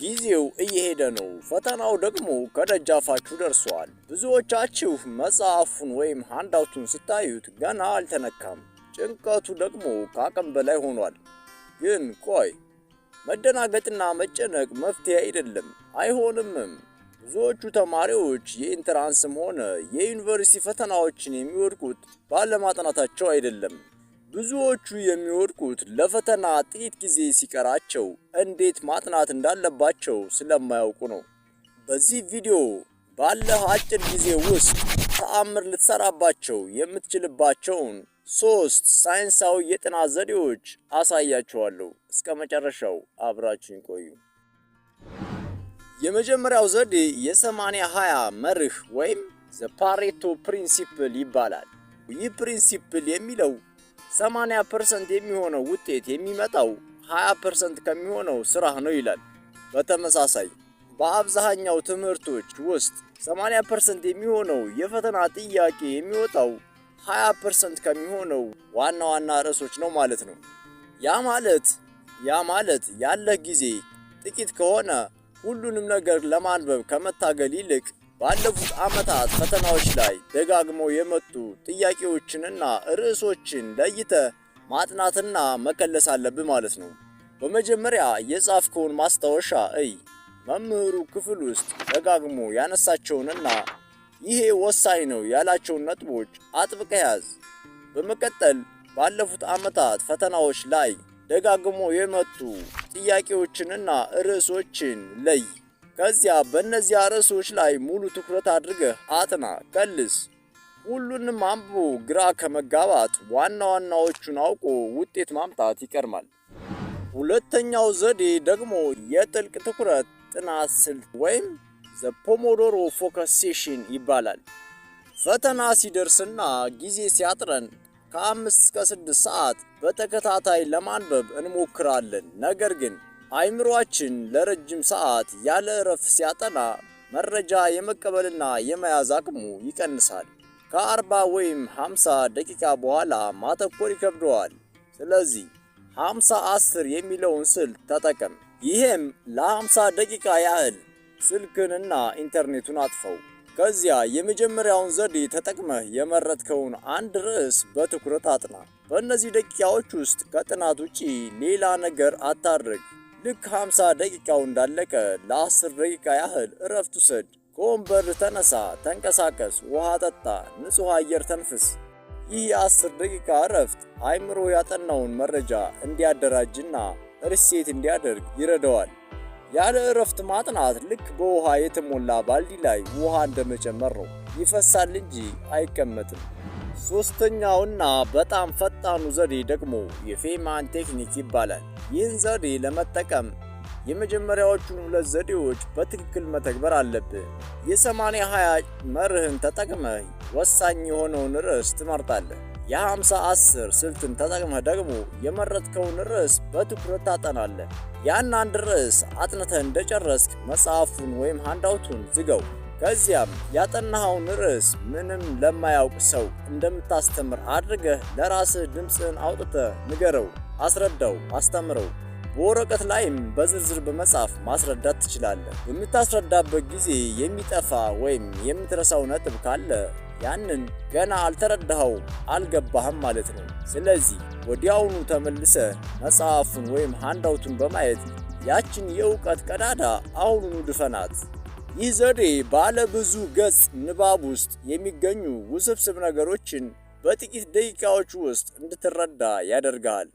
ጊዜው እየሄደ ነው። ፈተናው ደግሞ ከደጃፋችሁ ደርሷል። ብዙዎቻችሁ መጽሐፉን ወይም ሃንዳውቱን ስታዩት ገና አልተነካም። ጭንቀቱ ደግሞ ከአቅም በላይ ሆኗል። ግን ቆይ፣ መደናገጥና መጨነቅ መፍትሄ አይደለም፣ አይሆንምም። ብዙዎቹ ተማሪዎች የኢንትራንስም ሆነ የዩኒቨርሲቲ ፈተናዎችን የሚወድቁት ባለማጥናታቸው አይደለም። ብዙዎቹ የሚወድቁት ለፈተና ጥቂት ጊዜ ሲቀራቸው እንዴት ማጥናት እንዳለባቸው ስለማያውቁ ነው። በዚህ ቪዲዮ ባለህ አጭር ጊዜ ውስጥ ተአምር ልትሰራባቸው የምትችልባቸውን 3 ሳይንሳዊ የጥናት ዘዴዎች አሳያችኋለሁ። እስከ መጨረሻው አብራችሁን ቆዩ። የመጀመሪያው ዘዴ የ80-20 መርህ ወይም ዘ ፓሬቶ ፕሪንሲፕል ይባላል። ይህ ፕሪንሲፕል የሚለው 80% የሚሆነው ውጤት የሚመጣው 20% ከሚሆነው ስራህ ነው ይላል። በተመሳሳይ በአብዛኛው ትምህርቶች ውስጥ 80% የሚሆነው የፈተና ጥያቄ የሚወጣው 20% ከሚሆነው ዋና ዋና ርዕሶች ነው ማለት ነው። ያ ማለት ያለህ ጊዜ ጥቂት ከሆነ ሁሉንም ነገር ለማንበብ ከመታገል ይልቅ ባለፉት ዓመታት ፈተናዎች ላይ ደጋግመው የመጡ ጥያቄዎችንና ርዕሶችን ለይተህ ማጥናትና መከለስ አለብህ ማለት ነው። በመጀመሪያ የጻፍከውን ማስታወሻ እይ። መምህሩ ክፍል ውስጥ ደጋግሞ ያነሳቸውንና ይሄ ወሳኝ ነው ያላቸውን ነጥቦች አጥብቀህ ያዝ። በመቀጠል ባለፉት ዓመታት ፈተናዎች ላይ ደጋግሞ የመጡ ጥያቄዎችንና ርዕሶችን ለይ። ከዚያ በእነዚያ ርዕሶች ላይ ሙሉ ትኩረት አድርገህ አጥና፣ ከልስ። ሁሉንም አንብቦ ግራ ከመጋባት ዋና ዋናዎቹን አውቆ ውጤት ማምጣት ይቀድማል። ሁለተኛው ዘዴ ደግሞ የጥልቅ ትኩረት ጥናት ስልት ወይም ዘ ፖሞዶሮ ፎከስ ሴሽን ይባላል። ፈተና ሲደርስና ጊዜ ሲያጥረን ከ5 እስከ 6 ሰዓት በተከታታይ ለማንበብ እንሞክራለን። ነገር ግን አይምሮአችን ለረጅም ሰዓት ያለ እረፍት ሲያጠና መረጃ የመቀበልና የመያዝ አቅሙ ይቀንሳል። ከ40 ወይም 50 ደቂቃ በኋላ ማተኮር ይከብደዋል። ስለዚህ 50-10 የሚለውን ስልት ተጠቀም። ይሄም ለ50 ደቂቃ ያህል ስልክንና ኢንተርኔቱን አጥፈው። ከዚያ የመጀመሪያውን ዘዴ ተጠቅመህ የመረጥከውን አንድ ርዕስ በትኩረት አጥና። በእነዚህ ደቂቃዎች ውስጥ ከጥናት ውጪ ሌላ ነገር አታድርግ። ልክ 50 ደቂቃው እንዳለቀ ለ10 ደቂቃ ያህል እረፍት ውሰድ። ከወንበር ተነሳ፣ ተንቀሳቀስ፣ ውሃ ጠጣ፣ ንጹህ አየር ተንፍስ። ይህ የ10 ደቂቃ እረፍት አይምሮ ያጠናውን መረጃ እንዲያደራጅና ሪሴት እንዲያደርግ ይረዳዋል። ያለ እረፍት ማጥናት ልክ በውሃ የተሞላ ባልዲ ላይ ውሃ እንደመጨመር ነው። ይፈሳል እንጂ አይቀመጥም። ሶስተኛውና በጣም ፈጣኑ ዘዴ ደግሞ የፌማን ቴክኒክ ይባላል። ይህን ዘዴ ለመጠቀም የመጀመሪያዎቹን 2 ዘዴዎች በትክክል መተግበር አለብህ። የ80-20 መርህን ተጠቅመህ ወሳኝ የሆነውን ርዕስ ትመርጣለህ። የ50-10 ስልትን ተጠቅመህ ደግሞ የመረጥከውን ርዕስ በትኩረት ታጠናለህ። ያን አንድ ርዕስ አጥንተህ እንደጨረስክ መጽሐፉን ወይም ሃንዳውቱን ዝጋው። ከዚያም ያጠናኸውን ርዕስ ምንም ለማያውቅ ሰው እንደምታስተምር አድርገህ ለራስህ ድምፅህን አውጥተህ ንገረው፣ አስረዳው፣ አስተምረው። በወረቀት ላይም በዝርዝር በመጻፍ ማስረዳት ትችላለህ። በምታስረዳበት ጊዜ የሚጠፋ ወይም የምትረሳው ነጥብ ካለ ያንን ገና አልተረዳኸውም፣ አልገባህም ማለት ነው። ስለዚህ ወዲያውኑ ተመልሰህ መጽሐፉን ወይም ሃንዳውቱን በማየት ያችን የእውቀት ቀዳዳ አሁኑኑ ድፈናት። ይህ ዘዴ ባለ ብዙ ገጽ ንባብ ውስጥ የሚገኙ ውስብስብ ነገሮችን በጥቂት ደቂቃዎች ውስጥ እንድትረዳ ያደርጋል።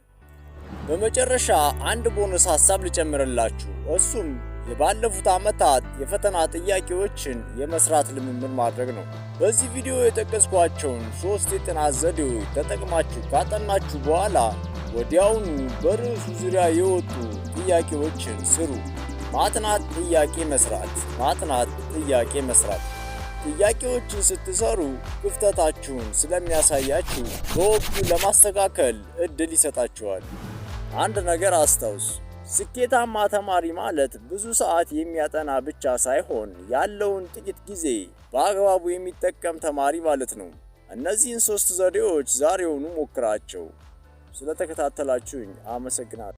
በመጨረሻ አንድ ቦነስ ሐሳብ ልጨምርላችሁ። እሱም የባለፉት ዓመታት የፈተና ጥያቄዎችን የመስራት ልምምድ ማድረግ ነው። በዚህ ቪዲዮ የጠቀስኳቸውን 3 የጥናት ዘዴዎች ተጠቅማችሁ ካጠናችሁ በኋላ ወዲያውኑ በርዕሱ ዙሪያ የወጡ ጥያቄዎችን ስሩ። ማጥናት፣ ጥያቄ መስራት፣ ማጥናት፣ ጥያቄ መስራት። ጥያቄዎችን ስትሰሩ ክፍተታችሁን ስለሚያሳያችሁ በወቅቱ ለማስተካከል እድል ይሰጣችኋል። አንድ ነገር አስታውስ፣ ስኬታማ ተማሪ ማለት ብዙ ሰዓት የሚያጠና ብቻ ሳይሆን ያለውን ጥቂት ጊዜ በአግባቡ የሚጠቀም ተማሪ ማለት ነው። እነዚህን 3 ዘዴዎች ዛሬውኑ ሞክራቸው። ስለተከታተላችሁኝ አመሰግናለሁ።